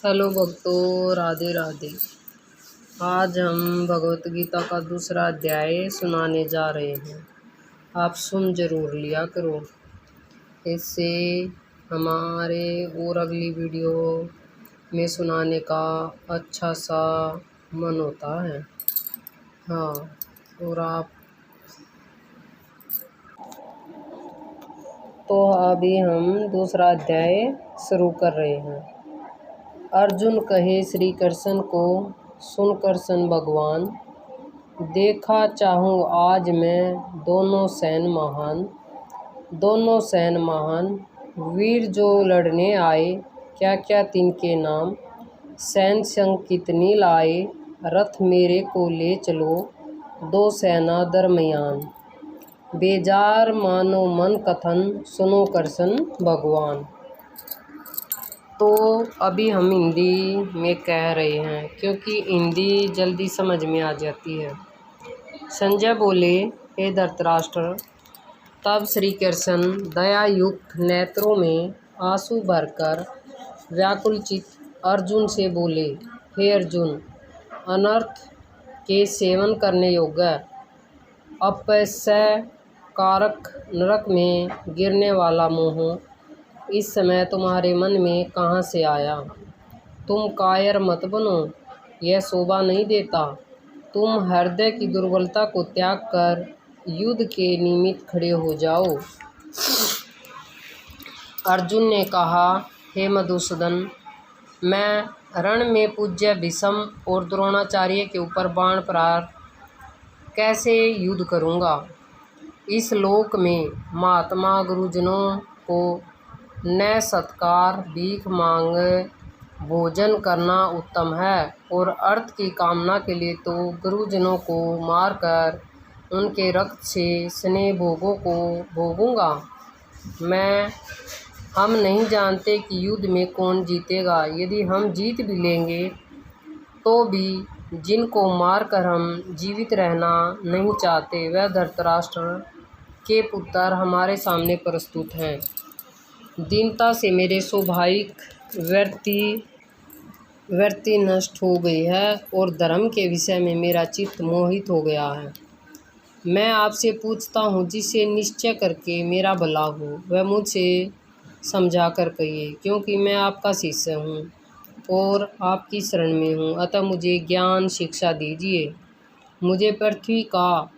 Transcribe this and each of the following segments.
Hello भक्तों, राधे राधे। आज हम भगवत गीता का दूसरा अध्याय सुनाने जा रहे हैं। आप सुन जरूर लिया करो, इससे हमारे और अगली वीडियो में सुनाने का अच्छा सा मन होता है। हाँ, और आप तो अभी हम दूसरा अध्याय शुरू कर रहे हैं। अर्जुन कहे श्री कृष्ण को, सुन कृष्ण भगवान, देखा चाहूँ आज मैं दोनों सैन महान, वीर जो लड़ने आए, क्या क्या तिनके नाम, सैन संग कितनी लाए, रथ मेरे को ले चलो, दो सेना दरमियान, बेजार मानो मन कथन, सुनो कृष्ण भगवान। तो अभी हम हिंदी में कह रहे हैं क्योंकि हिंदी जल्दी समझ में आ जाती है। संजय बोले, हे धृतराष्ट्र। तब श्री कृष्ण दयायुक्त नेत्रों में आंसू भरकर व्याकुलचित अर्जुन से बोले, हे अर्जुन, अनर्थ के सेवन करने योग्य अपयस्य कारक नरक में गिरने वाला मोह इस समय तुम्हारे मन में कहाँ से आया? तुम कायर मत बनो, यह शोभा नहीं देता। तुम हृदय की दुर्बलता को त्याग कर युद्ध के निमित्त खड़े हो जाओ। अर्जुन ने कहा, हे मधुसूदन, मैं रण में पूज्य भीष्म और द्रोणाचार्य के ऊपर बाण प्रहार कैसे युद्ध करूँगा? इस लोक में महात्मा गुरुजनों को न सत्कार, भीख मांग भोजन करना उत्तम है, और अर्थ की कामना के लिए तो गुरुजनों को मारकर उनके रक्त से स्नेह भोगों को भोगूंगा हम नहीं जानते कि युद्ध में कौन जीतेगा। यदि हम जीत भी लेंगे तो भी जिनको मारकर हम जीवित रहना नहीं चाहते, वह धृतराष्ट्र के पुत्र हमारे सामने प्रस्तुत हैं। दीनता से मेरे स्वाभाविक वृत्ति नष्ट हो गई है और धर्म के विषय में मेरा चित्त मोहित हो गया है। मैं आपसे पूछता हूँ, जिससे निश्चय करके मेरा भला हो, वह मुझसे समझा कर कहिए, क्योंकि मैं आपका शिष्य हूँ और आपकी शरण में हूँ। अतः मुझे ज्ञान शिक्षा दीजिए। मुझे पृथ्वी का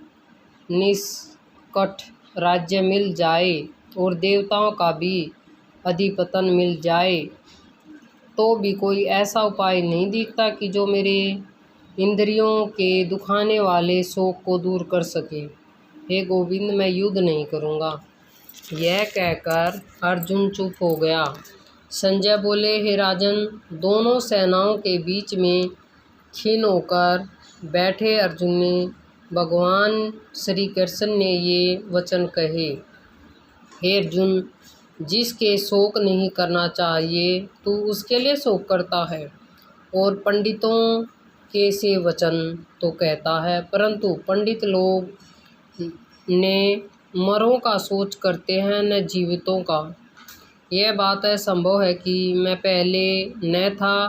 निष्कट राज्य मिल जाए और देवताओं का भी अधिपतन मिल जाए तो भी कोई ऐसा उपाय नहीं दिखता कि जो मेरे इंद्रियों के दुखाने वाले शोक को दूर कर सके। हे गोविंद, मैं युद्ध नहीं करूँगा। यह कहकर अर्जुन चुप हो गया। संजय बोले, हे राजन, दोनों सेनाओं के बीच में खीन होकर बैठे अर्जुन ने भगवान श्री कृष्ण ने ये वचन कहे, हे अर्जुन, जिसके शोक नहीं करना चाहिए तू उसके लिए शोक करता है, और पंडितों के से वचन तो कहता है, परंतु पंडित लोग ने मरों का सोच करते हैं न जीवितों का। यह बात संभव है कि मैं पहले न था,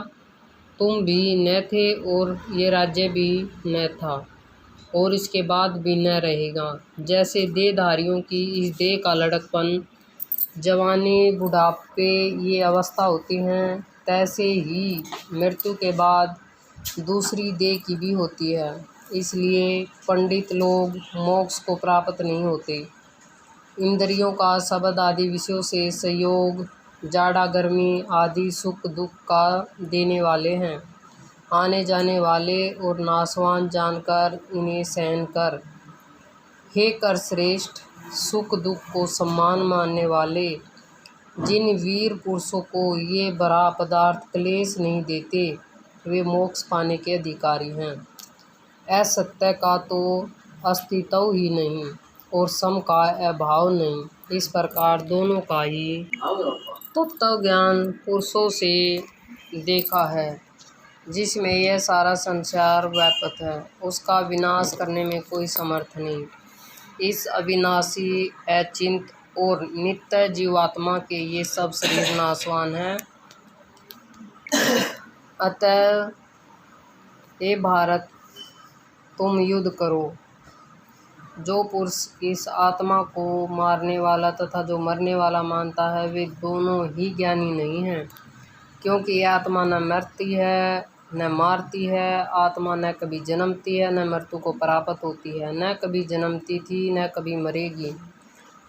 तुम भी न थे, और ये राज्य भी न था और इसके बाद भी न रहेगा। जैसे देहधारियों की इस देह का लड़कपन, जवानी, बुढ़ापे ये अवस्था होती हैं, तैसे ही मृत्यु के बाद दूसरी देह की भी होती है। इसलिए पंडित लोग मोक्ष को प्राप्त नहीं होते। इंद्रियों का शब्द आदि विषयों से संयोग, जाड़ा गर्मी आदि सुख दुख का देने वाले हैं। आने जाने वाले और नाशवान जानकर इन्हें सहन कर। हे कर श्रेष्ठ, सुख दुख को सम्मान मानने वाले जिन वीर पुरुषों को ये बड़ा पदार्थ क्लेश नहीं देते, वे मोक्ष पाने के अधिकारी हैं। असत्य का तो अस्तित्व ही नहीं और सम का अभाव नहीं। इस प्रकार दोनों का ही तत्व ज्ञान पुरुषों से देखा है, जिसमें यह सारा संसार व्याप्त है, उसका विनाश करने में कोई समर्थ नहीं। इस अविनाशी, अचिंत और नित्य जीवात्मा के ये सब शरीर नाशवान हैं अतः हे भारत, तुम युद्ध करो। जो पुरुष इस आत्मा को मारने वाला तथा जो मरने वाला मानता है, वे दोनों ही ज्ञानी नहीं हैं, क्योंकि ये आत्मा न मरती है न मारती है। आत्मा न कभी जन्मती है न मृत्यु को प्राप्त होती है, न कभी जन्मती थी न कभी मरेगी।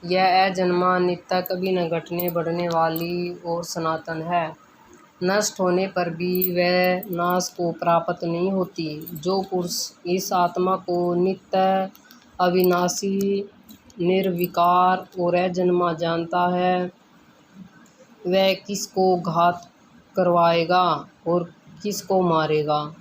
यह अजन्मा, नित्य, कभी न घटने बढ़ने वाली और सनातन है। नष्ट होने पर भी वह नाश को प्राप्त नहीं होती। जो पुरुष इस आत्मा को नित्य, अविनाशी, निर्विकार और अजन्मा जानता है, वह किसको घात करवाएगा और किसको मारेगा।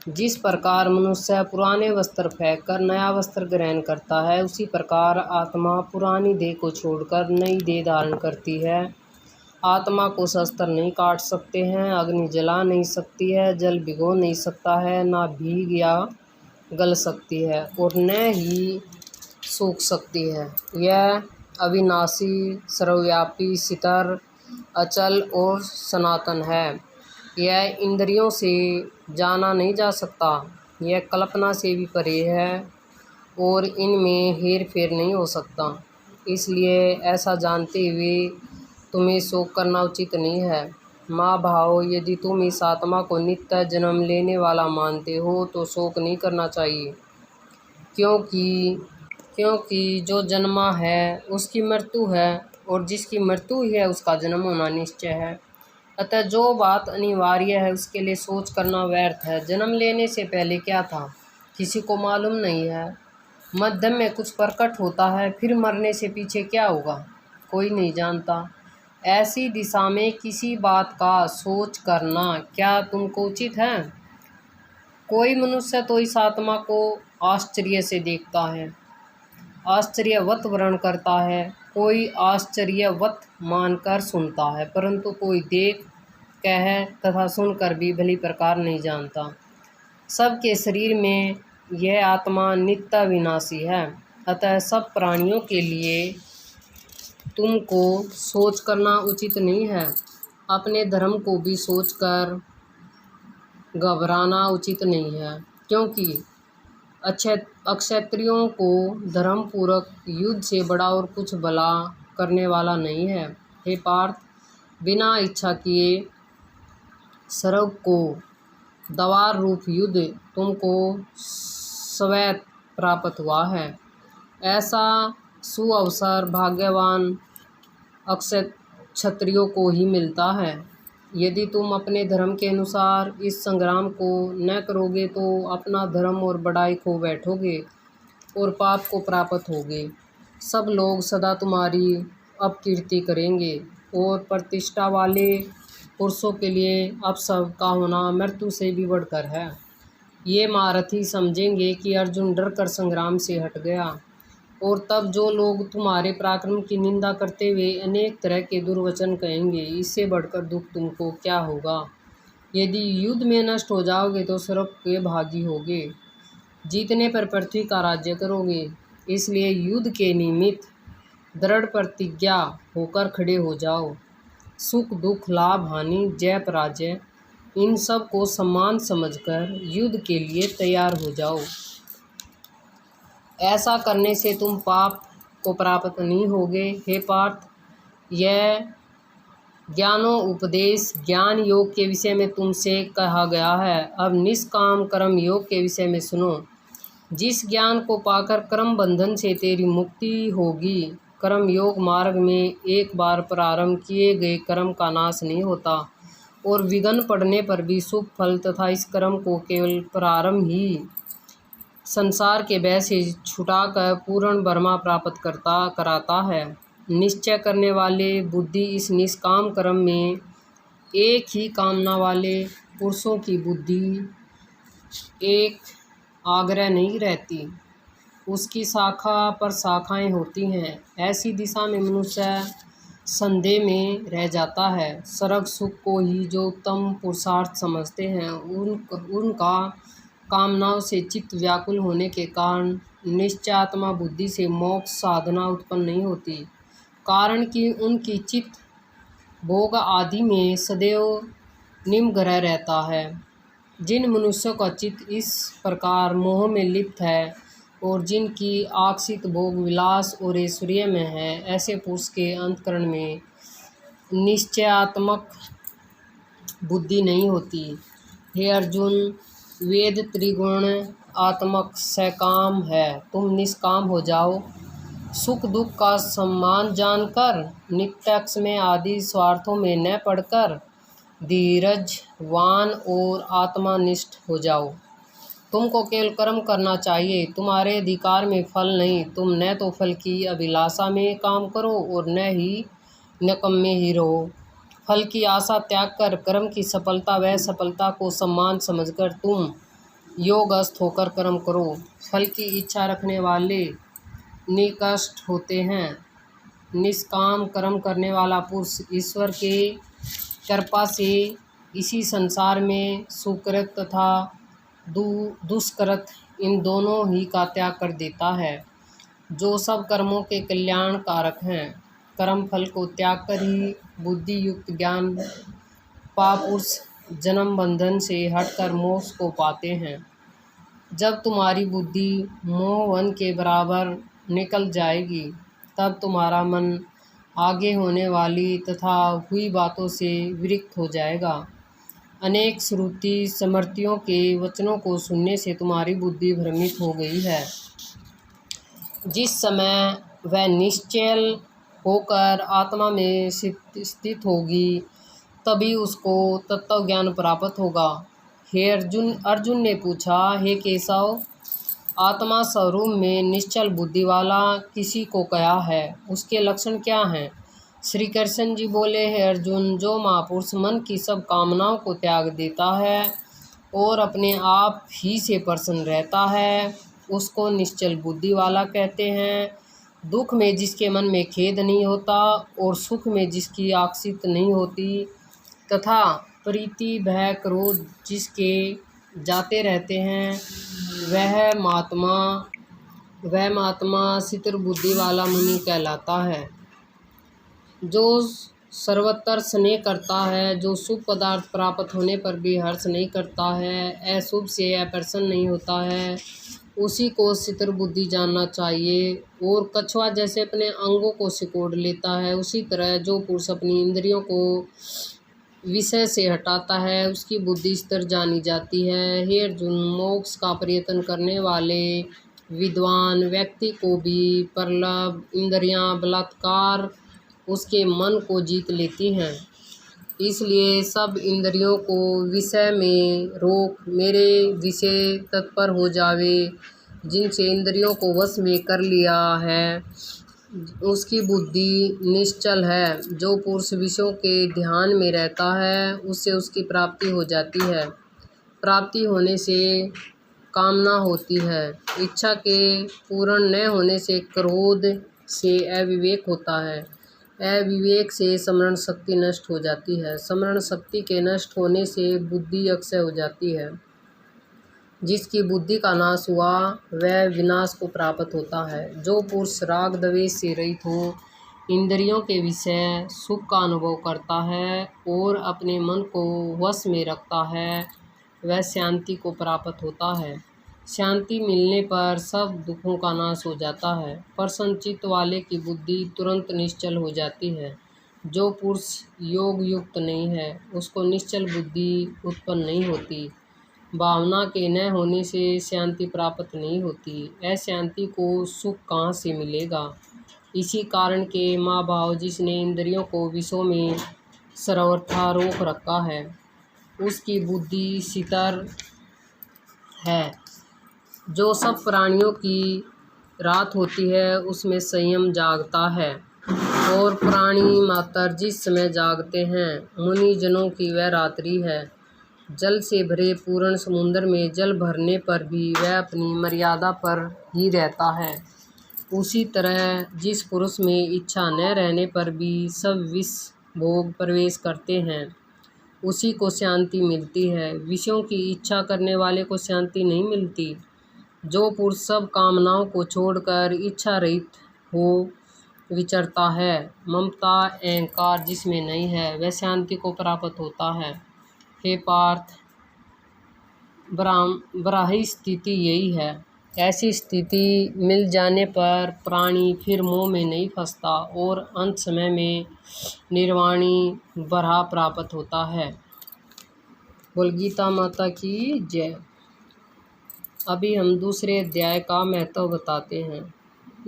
जिस प्रकार मनुष्य पुराने वस्त्र फेंक कर नया वस्त्र ग्रहण करता है, उसी प्रकार आत्मा पुरानी देह को छोड़कर नई देह धारण करती है। आत्मा को शस्त्र नहीं काट सकते हैं, अग्नि जला नहीं सकती है, जल भिगो नहीं सकता है, ना भीग या गल सकती है और न ही सूख सकती है। यह अविनाशी, सर्वव्यापी, स्थिर, अचल और सनातन है। यह इंद्रियों से जाना नहीं जा सकता, यह कल्पना से भी परे है और इनमें हेर फेर नहीं हो सकता। इसलिए ऐसा जानते हुए तुम्हें शोक करना उचित नहीं है। माँ भाव, यदि तुम इस आत्मा को नित्य जन्म लेने वाला मानते हो तो शोक नहीं करना चाहिए, क्योंकि जो जन्मा है उसकी मृत्यु है और जिसकी मृत्यु ही है उसका जन्म होना निश्चय है। अतः जो बात अनिवार्य है उसके लिए सोच करना व्यर्थ है। जन्म लेने से पहले क्या था, किसी को मालूम नहीं है। मध्य में कुछ प्रकट होता है, फिर मरने से पीछे क्या होगा, कोई नहीं जानता। ऐसी दिशा में किसी बात का सोच करना क्या तुमको उचित है? कोई मनुष्य तो इस आत्मा को आश्चर्य से देखता है, आश्चर्यवत वर्णन करता है, कोई आश्चर्यवत मानकर सुनता है, परंतु कोई देख, कह तथा सुनकर भी भली प्रकार नहीं जानता। सबके शरीर में यह आत्मा नित्य विनाशी है। अतः सब प्राणियों के लिए तुमको सोच करना उचित नहीं है। अपने धर्म को भी सोचकर घबराना उचित नहीं है, क्योंकि अक्षत्रियों को धर्म पूर्वक युद्ध से बड़ा और कुछ भला करने वाला नहीं है। हे पार्थ, बिना इच्छा किए सर्व को दवार रूप युद्ध तुमको स्वयं प्राप्त हुआ है। ऐसा सुअवसर भाग्यवान क्षत्रियों को ही मिलता है। यदि तुम अपने धर्म के अनुसार इस संग्राम को न करोगे तो अपना धर्म और बड़ाई खो बैठोगे और पाप को प्राप्त होगे। सब लोग सदा तुम्हारी अपकीर्ति करेंगे और प्रतिष्ठा वाले पुरुषों के लिए अपशब्द का होना मृत्यु से भी बढ़कर है। ये महारथी समझेंगे कि अर्जुन डर कर संग्राम से हट गया, और तब जो लोग तुम्हारे पराक्रम की निंदा करते हुए अनेक तरह के दुर्वचन कहेंगे, इससे बढ़कर दुख तुमको क्या होगा। यदि युद्ध में नष्ट हो जाओगे तो स्वर्ग के भागी होगे, जीतने पर पृथ्वी का राज्य करोगे। इसलिए युद्ध के निमित्त दृढ़ प्रतिज्ञा होकर खड़े हो जाओ। सुख दुख, लाभ हानि, जय पराजय, इन सब को सम्मान समझकर युद्ध के लिए तैयार हो जाओ। ऐसा करने से तुम पाप को प्राप्त नहीं होगे। हे पार्थ, यह ज्ञानोपदेश ज्ञान योग के विषय में तुमसे कहा गया है। अब निष्काम कर्म योग के विषय में सुनो। जिस ज्ञान को पाकर कर्म बंधन से तेरी मुक्ति होगी। कर्म योग मार्ग में एक बार प्रारंभ किए गए कर्म का नाश नहीं होता और विघ्न पड़ने पर भी शुभ फल तथा इस कर्म को केवल प्रारंभ ही संसार के भय से छुटाकर पूर्ण बर्मा प्राप्त कराता है। निश्चय करने वाले बुद्धि इस निष्काम कर्म में एक ही कामना वाले पुरुषों की बुद्धि एक आग्रह नहीं रहती, उसकी शाखा पर शाखाएं होती हैं। ऐसी दिशा में मनुष्य संदेह में रह जाता है। स्वर्ग सुख को ही जो उत्तम पुरुषार्थ समझते हैं, उनका कामनाओं से चित्त व्याकुल होने के कारण निश्चयात्मा बुद्धि से मोक्ष साधना उत्पन्न नहीं होती, कारण कि उनकी चित्त भोग आदि में सदैव निमग्रह रहता है। जिन मनुष्यों का चित्त इस प्रकार मोह में लिप्त है और जिनकी आकर्षित भोग विलास और ऐश्वर्य में है, ऐसे पुरुष के अंतःकरण में निश्चयात्मक बुद्धि नहीं होती। हे अर्जुन, वेद त्रिगुण आत्मक सकाम है, तुम निष्काम हो जाओ। सुख दुख का सम्मान जानकर, नित्यक्ष में आदि स्वार्थों में न पड़कर धीरजवान और आत्मानिष्ठ हो जाओ। तुमको केवल कर्म करना चाहिए, तुम्हारे अधिकार में फल नहीं। तुम न तो फल की अभिलाषा में काम करो और न ही निकम्मे ही रहो। फल की आशा त्याग कर कर्म की सफलता व सफलता को सम्मान समझकर तुम योगस्थ होकर कर्म करो। फल की इच्छा रखने वाले निकष्ट होते हैं। निष्काम कर्म करने वाला पुरुष ईश्वर के कृपा से इसी संसार में सुकृत तथा दुष्कृत इन दोनों ही का त्याग कर देता है, जो सब कर्मों के कल्याण कारक हैं। कर्म फल को त्याग कर ही बुद्धि युक्त ज्ञान पापुरुष जन्म बंधन से हटकर मोक्ष को पाते हैं। जब तुम्हारी बुद्धि मोहवन के बराबर निकल जाएगी, तब तुम्हारा मन आगे होने वाली तथा हुई बातों से विरक्त हो जाएगा। अनेक श्रुति स्मृतियों के वचनों को सुनने से तुम्हारी बुद्धि भ्रमित हो गई है। जिस समय वह निश्चल होकर आत्मा में स्थित होगी, तभी उसको तत्व ज्ञान प्राप्त होगा। हे अर्जुन ने पूछा, हे केशव, आत्मा स्वरूप में निश्चल बुद्धि वाला किसी को कहा है, उसके लक्षण क्या हैं? श्री कृष्ण जी बोले, हे अर्जुन, जो महापुरुष मन की सब कामनाओं को त्याग देता है और अपने आप ही से प्रसन्न रहता है, उसको निश्चल बुद्धि वाला कहते हैं। दुख में जिसके मन में खेद नहीं होता और सुख में जिसकी आसक्ति नहीं होती तथा प्रीति भय क्रोध जिसके जाते रहते हैं, वह महात्मा स्थिर बुद्धि वाला मुनि कहलाता है। जो सर्वत्र स्नेह करता है, जो शुभ पदार्थ प्राप्त होने पर भी हर्ष नहीं करता है, अशुभ से अप्रसन्न नहीं होता है, उसी को स्थिर बुद्धि जानना चाहिए। और कछुआ जैसे अपने अंगों को सिकोड़ लेता है, उसी तरह जो पुरुष अपनी इंद्रियों को विषय से हटाता है, उसकी बुद्धि स्थिर जानी जाती है। हे अर्जुन, मोक्ष का प्रयत्न करने वाले विद्वान व्यक्ति को भी प्रलोभ इंद्रियां बलात्कार उसके मन को जीत लेती हैं। इसलिए सब इंद्रियों को विषय में रोक मेरे विषय तत्पर हो जावे। जिनसे इंद्रियों को वश में कर लिया है, उसकी बुद्धि निश्चल है। जो पुरुष विषयों के ध्यान में रहता है, उससे उसकी प्राप्ति हो जाती है। प्राप्ति होने से कामना होती है। इच्छा के पूर्ण न होने से क्रोध से अविवेक होता है। अविवेक से स्मरण शक्ति नष्ट हो जाती है। स्मरण शक्ति के नष्ट होने से बुद्धि अक्षय हो जाती है। जिसकी बुद्धि का नाश हुआ, वह विनाश को प्राप्त होता है। जो पुरुष राग द्वेष से रहित हो, इंद्रियों के विषय सुख का अनुभव करता है और अपने मन को वश में रखता है, वह शांति को प्राप्त होता है। शांति मिलने पर सब दुखों का नाश हो जाता है। प्रसन्न चित्त वाले की बुद्धि तुरंत निश्चल हो जाती है। जो पुरुष योग युक्त नहीं है, उसको निश्चल बुद्धि उत्पन्न नहीं होती। भावना के न होने से शांति प्राप्त नहीं होती। अशांति को सुख कहाँ से मिलेगा? इसी कारण के माँ भाव जिसने इंद्रियों को विषयों में सर्वथा रोक रखा है, उसकी बुद्धि स्थिर है। जो सब प्राणियों की रात होती है, उसमें संयम जागता है और प्राणी मात्र जिस समय जागते हैं, मुनि जनों की वह रात्रि है। जल से भरे पूर्ण समुद्र में जल भरने पर भी वह अपनी मर्यादा पर ही रहता है। उसी तरह जिस पुरुष में इच्छा न रहने पर भी सब विष भोग प्रवेश करते हैं, उसी को शांति मिलती है। विषयों की इच्छा करने वाले को शांति नहीं मिलती। जो पुरुष सब कामनाओं को छोड़कर इच्छा रहित हो विचरता है, ममता अहंकार जिसमें नहीं है, वह शांति को प्राप्त होता है। हे पार्थ, ब्राह्मी स्थिति यही है। ऐसी स्थिति मिल जाने पर प्राणी फिर मोह में नहीं फंसता और अंत समय में निर्वाणी बरहा प्राप्त होता है। बोल गीता माता की जय। अभी हम दूसरे अध्याय का महत्व बताते हैं।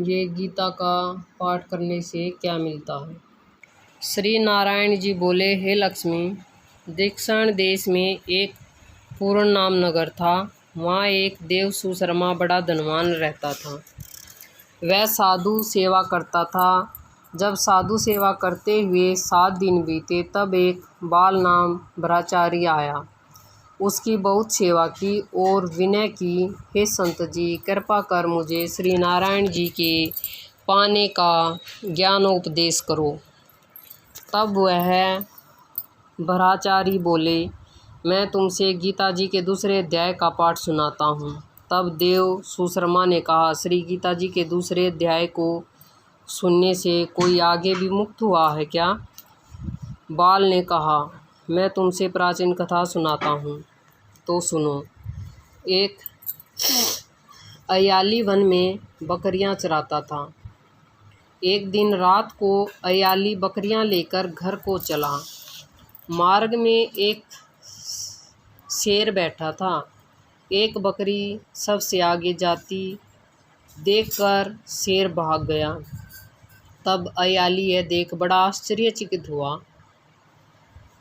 ये गीता का पाठ करने से क्या मिलता है। श्री नारायण जी बोले, हे लक्ष्मी, दक्षिण देश में एक पूर्ण नाम नगर था। वहाँ एक देव सुशर्मा बड़ा धनवान रहता था। वह साधु सेवा करता था। जब साधु सेवा करते हुए 7 दिन बीते तब एक बाल नाम ब्रह्मचारी आया। उसकी बहुत सेवा की और विनय की, हे संत जी, कृपा कर मुझे श्री नारायण जी के पाने का ज्ञानोपदेश करो। तब वह ब्रह्मचारी बोले, मैं तुमसे गीता जी के दूसरे अध्याय का पाठ सुनाता हूँ। तब देव सुशर्मा ने कहा, श्री गीता जी के दूसरे अध्याय को सुनने से कोई आगे भी मुक्त हुआ है क्या? बाल ने कहा, मैं तुमसे प्राचीन कथा सुनाता हूँ, तो सुनो। एक अयाली वन में बकरियां चराता था। एक दिन रात को अयाली बकरियां लेकर घर को चला। मार्ग में एक शेर बैठा था। एक बकरी सबसे आगे जाती देखकर शेर भाग गया। तब अयाली यह देख बड़ा आश्चर्यचकित हुआ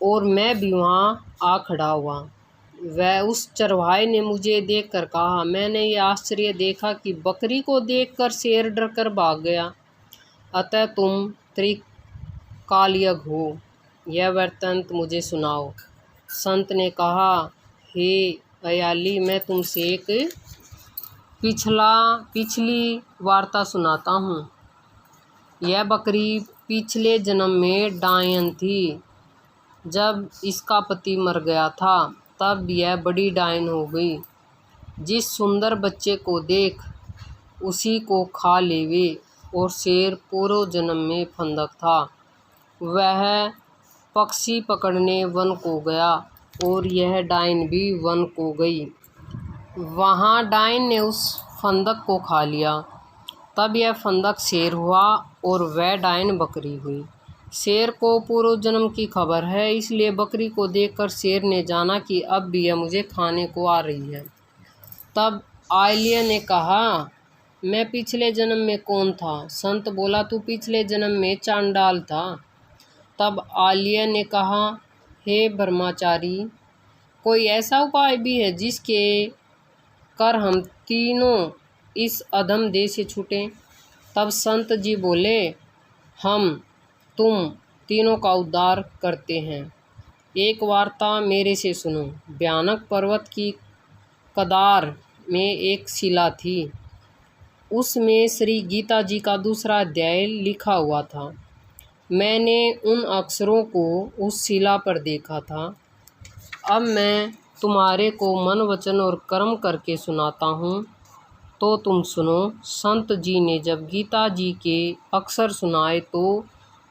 और मैं भी वहाँ आ खड़ा हुआ। वह उस चरवाहे ने मुझे देखकर कहा, मैंने ये आश्चर्य देखा कि बकरी को देखकर शेर डरकर भाग गया, अतः तुम त्रिकालज्ञ हो, यह वृत्तांत मुझे सुनाओ। संत ने कहा, हे अयाली, मैं तुमसे एक पिछली वार्ता सुनाता हूँ। यह बकरी पिछले जन्म में डायन थी। जब इसका पति मर गया था तब यह बड़ी डायन हो गई। जिस सुंदर बच्चे को देख उसी को खा लेवे। और शेर पूर्व जन्म में फंदक था। वह पक्षी पकड़ने वन को गया और यह डायन भी वन को गई। वहाँ डायन ने उस फंदक को खा लिया। तब यह फंदक शेर हुआ और वह डायन बकरी हुई। शेर को पूर्व जन्म की खबर है, इसलिए बकरी को देखकर शेर ने जाना कि अब भी यह मुझे खाने को आ रही है। तब आलिया ने कहा, मैं पिछले जन्म में कौन था? संत बोला, तू पिछले जन्म में चांडाल था। तब आलिया ने कहा, हे ब्रह्मचारी, कोई ऐसा उपाय भी है जिसके कर हम तीनों इस अधम देह से छूटें? तब संत जी बोले, हम तुम तीनों का उद्धार करते हैं। एक वार्ता मेरे से सुनो। भयानक पर्वत की कदार में एक शिला थी। उसमें श्री गीता जी का दूसरा अध्याय लिखा हुआ था। मैंने उन अक्षरों को उस शिला पर देखा था। अब मैं तुम्हारे को मन, वचन और कर्म करके सुनाता हूँ, तो तुम सुनो। संत जी ने जब गीता जी के अक्षर सुनाए तो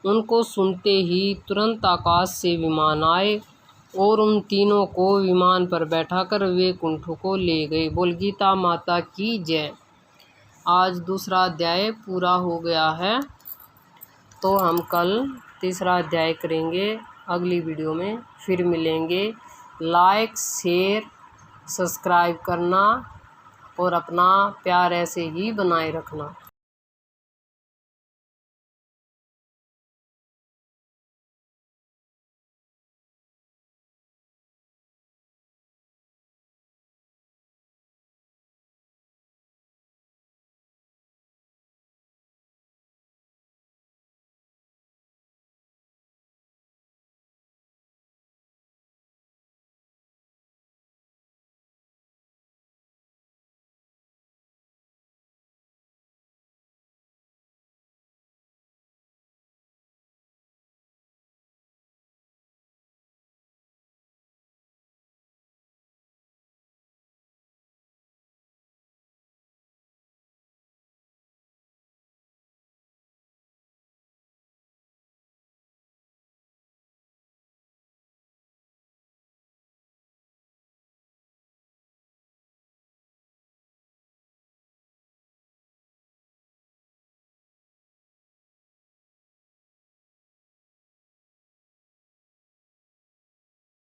उनको सुनते ही तुरंत आकाश से विमान आए और उन तीनों को विमान पर बैठाकर वैकुंठ को ले गए। बोल गीता माता की जय। आज दूसरा अध्याय पूरा हो गया है, तो हम कल तीसरा अध्याय करेंगे। अगली वीडियो में फिर मिलेंगे। लाइक, शेयर, सब्सक्राइब करना और अपना प्यार ऐसे ही बनाए रखना।